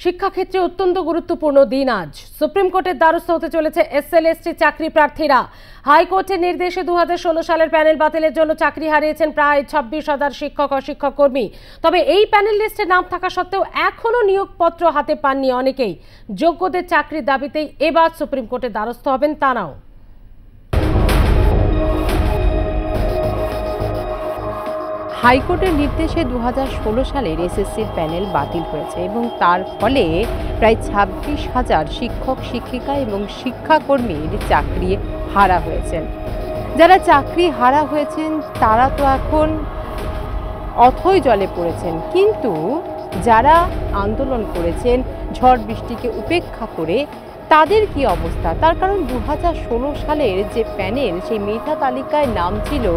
শিক্ষাক্ষেত্রে অত্যন্ত গুরুত্বপূর্ণ দিন আজ। সুপ্রিম কোর্টের দ্বারস্থ হতে চলেছে এসএলএসটি চাকরি প্রার্থীরা। হাইকোর্টের নির্দেশে 2016 সালের প্যানেল বাতিলের জন্য চাকরি হারিয়েছেন প্রায় 26,000 শিক্ষক ও শিক্ষককর্মী। তবে এই প্যানেল লিস্টে নাম থাকা সত্ত্বেও এখনো নিয়োগপত্র হাতে পাননি অনেকেই। যোগ্যদের চাকরির দাবিতেই এবার সুপ্রিম কোর্টের দ্বারস্থ হবেন তারাও। হাইকোর্টের নির্দেশে 2016 সালের এসএসসির প্যানেল বাতিল হয়েছে এবং তার ফলে প্রায় 26,000 শিক্ষক শিক্ষিকা এবং শিক্ষাকর্মীর চাকরি হারা হয়েছেন। যারা চাকরি হারা হয়েছেন তারা তো এখন অথৈ জলে পড়েছেন, কিন্তু যারা আন্দোলন করেছেন ঝড় বৃষ্টিকে উপেক্ষা করে তাদের কি অবস্থা? তার কারণ 2016 সালের যে প্যানেল, সেই মেধা তালিকায় নাম ছিল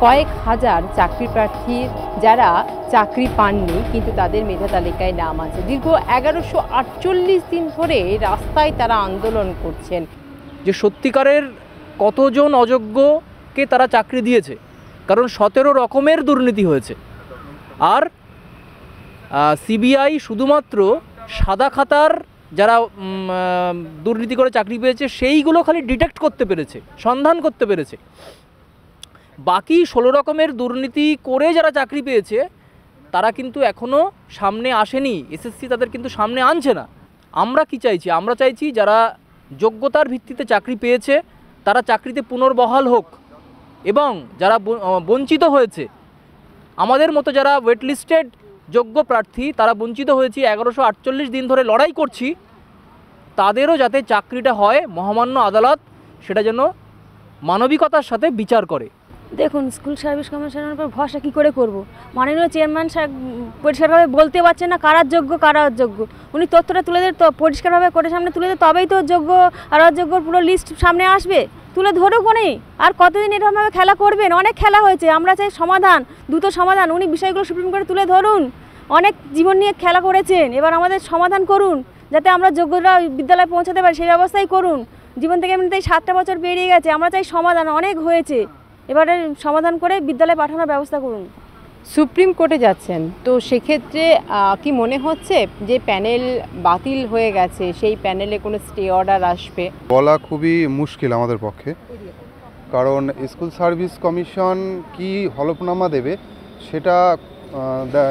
কয়েক হাজার চাকরি প্রার্থীর যারা চাকরি পাননি, কিন্তু তাদের মেধা তালিকায় নাম আছে। দীর্ঘ 1148 দিন ধরে রাস্তায় তারা আন্দোলন করছেন। যে সত্যিকারের কতজন অযোগ্যকে তারা চাকরি দিয়েছে, কারণ 17 রকমের দুর্নীতি হয়েছে। আর সিবিআই শুধুমাত্র সাদা খাতার যারা দুর্নীতি করে চাকরি পেয়েছে সেইগুলো খালি ডিটেক্ট করতে পেরেছে, সন্ধান করতে পেরেছে। বাকি 16 রকমের দুর্নীতি করে যারা চাকরি পেয়েছে তারা কিন্তু এখনও সামনে আসেনি। এসএসসি তাদের কিন্তু সামনে আনছে না। আমরা কি চাইছি? আমরা চাইছি যারা যোগ্যতার ভিত্তিতে চাকরি পেয়েছে তারা চাকরিতে পুনর্বহাল হোক, এবং যারা বঞ্চিত হয়েছে, আমাদের মতো যারা ওয়েটলিস্টেড যোগ্য প্রার্থী তারা বঞ্চিত হয়েছি, 1148 দিন ধরে লড়াই করছি, তাদেরও যাতে চাকরিটা হয়, মহামান্য আদালত সেটা যেন মানবিকতার সাথে বিচার করে। দেখুন, স্কুল সার্ভিস কমিশনের উপর ভরসা কী করে করব? মাননীয় চেয়ারম্যান সাহেব পরিষ্কারভাবে বলতে পারছেন না কারা যোগ্য কারা অযোগ্য। উনি তথ্যটা তুলে দেন, তো পরিষ্কারভাবে কোর্টের সামনে তুলে দেন, তবেই তো যোগ্য আর অযোগ্যর পুরো লিস্ট সামনে আসবে। তুলে ধরুক উনি। আর কতদিন এরকমভাবে খেলা করবেন? অনেক খেলা হয়েছে, আমরা চাই সমাধান, দ্রুত সমাধান। উনি বিষয়গুলো সুপ্রিম কোর্টে তুলে ধরুন। অনেক জীবন নিয়ে খেলা করেছেন, এবার আমাদের সমাধান করুন, যাতে আমরা যোগ্যরা বিদ্যালয়ে পৌঁছাতে পারি সেই ব্যবস্থাই করুন। জীবন থেকে এমনিতেই 7টা বছর পেরিয়ে গেছে, আমরা চাই সমাধান। অনেক হয়েছে, এবারে সমাধান করে বিদ্যালয়ে পাঠানোর ব্যবস্থা করুন। সুপ্রিম কোর্টে যাচ্ছেন, তো সেক্ষেত্রে কি মনে হচ্ছে যে প্যানেল বাতিল হয়ে গেছে, সেই প্যানেলে কোনো স্টে অর্ডার আসবে? বলা খুবই মুশকিল আমাদের পক্ষে, কারণ স্কুল সার্ভিস কমিশন কি হলফনামা দেবে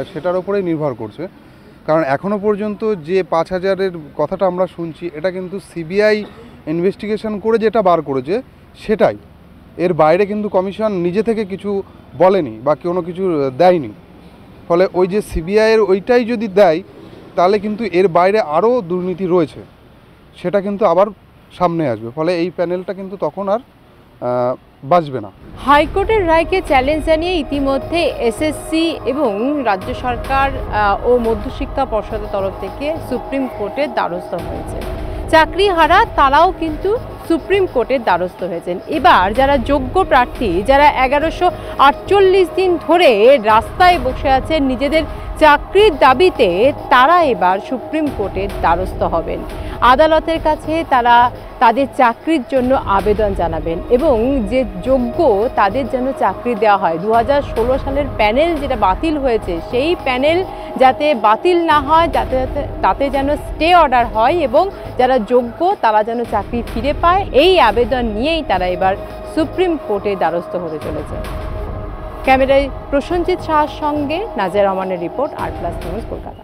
সেটার উপরেই নির্ভর করছে। কারণ এখনও পর্যন্ত যে 5,000-এর কথাটা আমরা শুনছি, এটা কিন্তু সিবিআই ইনভেস্টিগেশন করে যেটা বার করেছে সেটাই। এর বাইরে কিন্তু কমিশন নিজে থেকে কিছু বলেনি বা কোনো কিছু দেয়নি। ফলে ওই যে সিবিআইয়ের ওইটাই যদি দেয়, তাহলে কিন্তু এর বাইরে আরও দুর্নীতি রয়েছে, সেটা কিন্তু আবার সামনে আসবে। ফলে এই প্যানেলটা কিন্তু তখন আর বাঁচবে না। হাইকোর্টের রায়কে চ্যালেঞ্জ জানিয়ে ইতিমধ্যে এসএসসি এবং রাজ্য সরকার ও মধ্যশিক্ষা পর্ষদের তরফ থেকে সুপ্রিম কোর্টের দ্বারস্থ হয়েছে। চাকরি হারা তারাও কিন্তু সুপ্রিম কোর্টের দ্বারস্থ হয়েছেন। এবার যারা যোগ্য প্রার্থী, যারা 1148 দিন ধরে রাস্তায় বসে আছেন নিজেদের চাকরির দাবিতে, তারা এবার সুপ্রিম কোর্টের দ্বারস্থ হবেন। আদালতের কাছে তারা তাদের চাকরির জন্য আবেদন জানাবেন এবং যে যোগ্য তাদের যেন চাকরি দেওয়া হয়। 2016 সালের প্যানেল যেটা বাতিল হয়েছে, সেই প্যানেল যাতে বাতিল না হয়, তাতে যেন স্টে অর্ডার হয় এবং যারা যোগ্য তারা যেন চাকরি ফিরে পায়, এই আবেদন নিয়েই তারা এবার সুপ্রিম কোর্টে দ্বারস্থ হতে চলেছে। ক্যামেরায় প্রসেনজিৎ সাহার সঙ্গে নাজিয়া রহমানের রিপোর্ট, আর প্লাস নিউজ, কলকাতা।